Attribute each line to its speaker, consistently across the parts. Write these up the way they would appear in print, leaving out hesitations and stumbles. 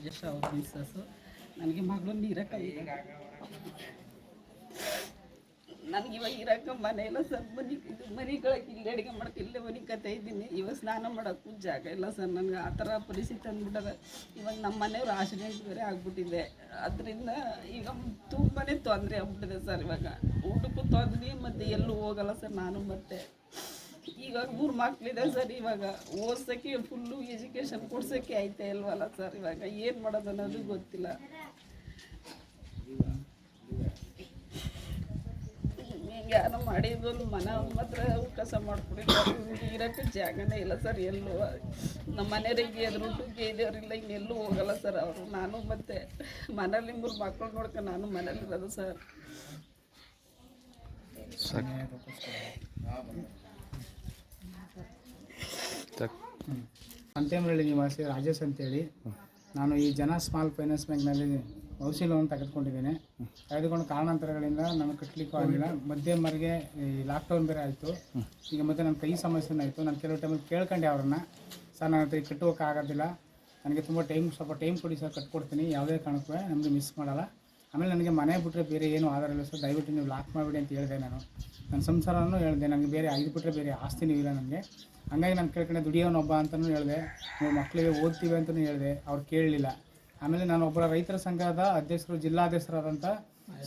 Speaker 1: ರಾಜೇಶ್ ಅವ್ರ ಮಿಸ್ಸಸ್ಸು. ನನಗೆ ಮಗಳು ಇರೋಕ್ಕೆ ನನಗೆ ಇವಾಗ ಇರೋಕೆ ಮನೆ ಇಲ್ಲ ಸರ್. ಮನೆಗಳಿಗೆ ಇಲ್ಲೇ ಅಡುಗೆ ಮಾಡೋಕೆ ಇಲ್ಲೇ ಮನೆ ಕತೆ ಇದ್ದೀನಿ. ಇವಾಗ ಸ್ನಾನ ಮಾಡೋಕ್ಕೂ ಜಾಗ ಇಲ್ಲ ಸರ್. ನನಗೆ ಆ ಥರ ಪರಿಸ್ಥಿತಿ ಅಂದ್ಬಿಟ್ಟದ. ಇವಾಗ ನಮ್ಮ ಮನೆಯವ್ರು ಆಕ್ಸಿಡೆಂಟ್ ಬೇರೆ ಆಗ್ಬಿಟ್ಟಿದೆ. ಅದರಿಂದ ಈಗ ತುಂಬಾ ತೊಂದರೆ ಆಗ್ಬಿಟ್ಟಿದೆ ಸರ್. ಇವಾಗ ಊಟಕ್ಕೂ ತೊಂದರೆ, ಮತ್ತು ಎಲ್ಲೂ ಹೋಗಲ್ಲ ಸರ್ ನಾನು. ಮತ್ತು ಇವಾಗ 3 ಮಕ್ಕಳಿದೆ ಸರ್. ಇವಾಗ ಓದ್ಸೋಕ್ಕೆ ಫುಲ್ಲು ಎಜುಕೇಷನ್ ಕೊಡ್ಸೋಕ್ಕೆ ಆಯ್ತಾ ಇಲ್ವಲ್ಲ ಸರ್. ಇವಾಗ ಏನು ಮಾಡೋದು ಅನ್ನೋದು ಗೊತ್ತಿಲ್ಲ. ಯಾರೋ ಮಾಡಿದ್ರು ಮನೆ ಮಾತ್ರ ಕೆಲಸ ಮಾಡ್ಕೊಂಡಿದ್ದಾರೆ. ಇರೋಕ್ಕೆ ಜಾಗನೇ ಇಲ್ಲ ಸರ್. ಎಲ್ಲೂ ನಮ್ಮ ಮನೆಯವರಿಗೆ ಊಟಕ್ಕೆ ಇದೇವ್ರಿಲ್ಲ, ಇನ್ನೆಲ್ಲೂ ಹೋಗಲ್ಲ ಸರ್ ಅವರು. ನಾನು ಮತ್ತೆ ಮನೇಲಿ 3 ಮಕ್ಕಳು ನೋಡ್ಕೊಂಡು ನಾನು ಮನೇಲಿರೋದು ಸರ್.
Speaker 2: ಸಂತೇಮರಳ್ಳಿ ನಿವಾಸಿ ರಾಜೇಶ್ ಅಂತೇಳಿ. ನಾನು ಈ ಜನ ಸ್ಮಾಲ್ ಫೈನಾನ್ಸ್ ಬ್ಯಾಂಕ್ನಲ್ಲಿ ಔಷಧಿ ಲೋನ್ ತೆಗೆದುಕೊಂಡಿದ್ದೇನೆ. ತೆಗೆದುಕೊಂಡು ಕಾರಣಾಂತರಗಳಿಂದ ನಾನು ಕಟ್ಟಲಿಕ್ಕೂ ಆಗಿಲ್ಲ. ಮಧ್ಯಮರಿಗೆ ಈ ಲಾಕ್ಡೌನ್ ಬೇರೆ ಆಯಿತು. ಈಗ ಮತ್ತೆ ನನ್ನ ಕೈ ಸಮಸ್ಯೆನೂ ಆಯಿತು. ನಾನು ಕೆಲವು ಟೈಮಲ್ಲಿ ಕೇಳ್ಕೊಂಡೆ ಅವ್ರನ್ನ, ಸರ್ ನನ್ನ ಹತ್ರ ಕಟ್ಟುವಕ್ಕೆ ಆಗೋದಿಲ್ಲ, ನನಗೆ ತುಂಬ ಸ್ವಲ್ಪ ಟೈಮ್ ಕೊಡಿ ಸರ್, ಕಟ್ಕೊಡ್ತೀನಿ, ಯಾವುದೇ ಕಾರಣಕ್ಕೂ ನಮಗೆ ಮಿಸ್ ಮಾಡಲ್ಲ. ಆಮೇಲೆ ನನಗೆ ಮನೆ ಬಿಟ್ಟರೆ ಬೇರೆ ಏನೂ ಆಧಾರ ಇಲ್ಲ ಸರ್, ದಯವಿಟ್ಟು ನೀವು ಲಾಕ್ ಮಾಡಿಬಿಡಿ ಅಂತ ಹೇಳಿದೆ. ನಾನು ನನ್ನ ಸಂಸಾರನೂ ಹೇಳಿದೆ, ನನಗೆ ಬೇರೆ ಇದು ಬಿಟ್ಟರೆ ಬೇರೆ ಆಸ್ತಿನೂ ಇಲ್ಲ ನನಗೆ. ಹಂಗಾಗಿ ನಾನು ಕೇಳ್ಕೊಂಡೆ, ದುಡಿಯೋನೊಬ್ಬ ಅಂತಲೂ ಹೇಳಿದೆ, 3 ಮಕ್ಕಳಿಗೆ ಓದ್ತೀವಿ ಅಂತಲೂ ಹೇಳಿದೆ. ಅವ್ರು ಕೇಳಲಿಲ್ಲ. ಆಮೇಲೆ ನಾನು ಒಬ್ಬರ ರೈತರ ಸಂಘದ ಅಧ್ಯಕ್ಷರು, ಜಿಲ್ಲಾಧ್ಯಕ್ಷರಾದಂಥ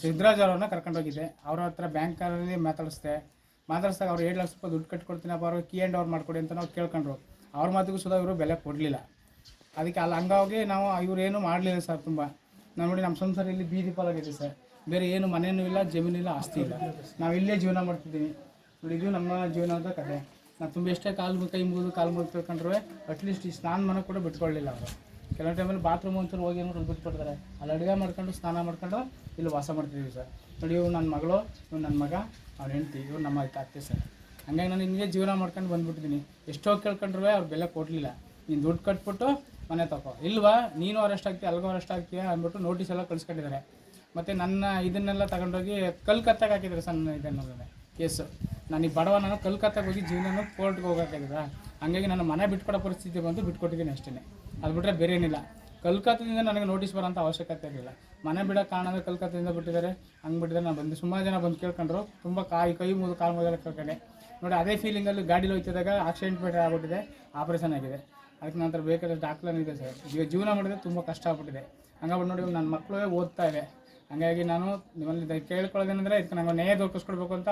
Speaker 2: ಸಿದ್ದರಾಜ್ ಅವರನ್ನ ಕರ್ಕೊಂಡೋಗಿದ್ದೆ. ಅವ್ರ ಹತ್ರ ಬ್ಯಾಂಕಲ್ಲಿ ಮಾತಾಡಿಸಿದಾಗ ಅವ್ರು 7 ಲಕ್ಷ ರೂಪಾಯಿ ದುಡ್ಡು ಕಟ್ಕೊಡ್ತೀನಿ, ಅಪ್ಪ ಅವ್ರು ಕೀ ಆ್ಯಂಡ್ ಓವರ್ ಮಾಡಿಕೊಡಿ ಅಂತ ನಾವು ಕೇಳ್ಕೊಂಡ್ರು. ಅವ್ರ ಮಾತಿಗೂ ಸುಧಾ ಇವರು ಬೆಲೆ ಕೊಡಲಿಲ್ಲ. ಅದಕ್ಕೆ ಹಂಗಾಗಿ ನಾವು ಇವರೇನು ಮಾಡಲಿಲ್ಲ ಸರ್. ತುಂಬ ನಾವು ನೋಡಿ, ನಮ್ಮ ಸಂಸಾರ ಇಲ್ಲಿ ಬೀದಿ ಪಾಲಾಗಿದೆ ಸರ್. ಬೇರೆ ಏನು ಮನೆಯೂ ಇಲ್ಲ, ಜಮೀನು ಇಲ್ಲ, ಆಸ್ತಿ ಇಲ್ಲ. ನಾವು ಇಲ್ಲೇ ಜೀವನ ಮಾಡ್ತಿದ್ದೀವಿ ನೋಡಿ. ಇದು ನಮ್ಮ ಜೀವನದ ಕಥೆ. ನಾವು ತುಂಬ ಎಷ್ಟೇ ಕಾಲು ಮುಗಿದು ತಿಳ್ಕೊಂಡ್ರೆ ಅಟ್ಲೀಸ್ಟ್ ಈ ಸ್ನಾನ ಮನೆ ಕೂಡ ಬಿಟ್ಕೊಳ್ಳಿಲ್ಲ ಅವರು. ಕೆಲವು ಟೈಮಲ್ಲಿ ಬಾತ್ರೂಮ್ ಅಂತೂ ಹೋಗಿ ನೋಡಿ ಬಿಟ್ಬಿಡ್ತಾರೆ. ಅಲ್ಲಿ ಅಡುಗೆ ಮಾಡ್ಕೊಂಡು ಸ್ನಾನ ಮಾಡ್ಕೊಂಡು ಇಲ್ಲಿ ವಾಸ ಮಾಡ್ತಿದ್ದೀವಿ ಸರ್. ನೋಡಿ, ಇವ್ರು ನನ್ನ ಮಗಳು, ಇವ್ರು ನನ್ನ ಮಗ, ಅವ್ರ ಹೆಂಡ್ತಿ, ಇವ್ರು ನಮ್ಮ ಅತ್ತೆ ಸರ್. ಹಂಗಾಗಿ ನಾನು ಹಿಂಗೆ ಜೀವನ ಮಾಡ್ಕೊಂಡು ಬಂದುಬಿಟ್ಟಿದ್ದೀನಿ. ಎಷ್ಟೋ ಕೇಳ್ಕೊಂಡ್ರೂ ಅವ್ರು ಬೆಲೆ ಕೊಡಲಿಲ್ಲ. ನೀನು ದುಡ್ಡು ಕಟ್ಬಿಟ್ಟು ಮನೆ ತಗೋ, ಇಲ್ವಾ ನೀನು ಅರೆಸ್ಟ್ ಆಗ್ತೀಯ, ಅಲ್ಗೋ ಅರೆಸ್ಟ್ ಆಗ್ತೀಯ ಅಂದ್ಬಿಟ್ಟು ನೋಟಿಸ್ ಎಲ್ಲ ಕಳಿಸ್ಕೊಂಡಿದ್ದಾರೆ. ಮತ್ತು ನನ್ನ ಇದನ್ನೆಲ್ಲ ತಗೊಂಡೋಗಿ ಕಲ್ಕತ್ತಾಗೆ ಹಾಕಿದ್ದಾರೆ ಸರ್. ನನ್ನ ಇದನ್ನು ಕೇಸು ನಾನು ಈ ಬಡವ, ನಾನು ಕಲ್ಕತ್ತಾಗೆ ಹೋಗಿ ಜೀವನ ಕೋರ್ಟ್ಗೆ ಹೋಗೋಕ್ಕಾಗಿದೆ. ಹಂಗಾಗಿ ನನ್ನ ಮನೆ ಬಿಟ್ಕೊಡೋ ಪರಿಸ್ಥಿತಿ ಬಂದು ಬಿಟ್ಕೊಟ್ಟಿದ್ದೀನಿ ಅಷ್ಟೇ. ಅದು ಬಿಟ್ಟರೆ ಬೇರೆ ಏನಿಲ್ಲ. ಕಲ್ಕತ್ತಾದಿಂದ ನನಗೆ ನೋಟಿಸ್ ಬರೋಂಥ ಅವಶ್ಯಕತೆ ಇರಲಿಲ್ಲ. ಮನೆ ಬಿಡೋ ಕಾರಣ ಅಂದರೆ ಕಲ್ಕತ್ತಾದಿಂದ ಬಿಟ್ಟಿದ್ದಾರೆ. ಹಂಗೆ ಬಿಟ್ಟಿದ್ದಾರೆ. ನಾನು ಬಂದು ಸುಮಾರು ಜನ ಬಂದು ಕೇಳ್ಕೊಂಡ್ರು. ತುಂಬ ಕೈ ಮುಗಿದು ಕಾಲು ಮುಗಿದೆಲ್ಲ ಕೇಳ್ಕೊಂಡೆ. ನೋಡಿ, ಅದೇ ಫೀಲಿಂಗಲ್ಲಿ ಗಾಡೀಲಿ ಹೋಗ್ತಿದ್ದಾಗ ಆಕ್ಸಿಡೆಂಟ್ ಬೇರೆ ಆಗ್ಬಿಟ್ಟಿದೆ, ಆಪ್ರೇಷನ್ ಆಗಿದೆ. ಅದಕ್ಕೆ ನಂತರ ಬೇಕಾದ ಡಾಕ್ಟ್ರನ್ ಇದೆ ಸರ್. ಈಗ ಜೀವನ ಮಾಡಿದ್ರೆ ತುಂಬ ಕಷ್ಟ ಆಗ್ಬಿಟ್ಟಿದೆ. ಹಂಗಾಗಿ ನೋಡಿ, ನನ್ನ ಮಕ್ಕಳು ಓದ್ತಾ ಇವೆ. ಹಾಗಾಗಿ ನಾನು ನಿಮ್ಮಲ್ಲಿ ಕೇಳ್ಕೊಳ್ಳೋದೇನೆಂದರೆ, ಇದಕ್ಕೆ ನಂಗೆ ನ್ಯಾಯ ದೊರಕಿಸ್ಕೊಡ್ಬೇಕು ಅಂತ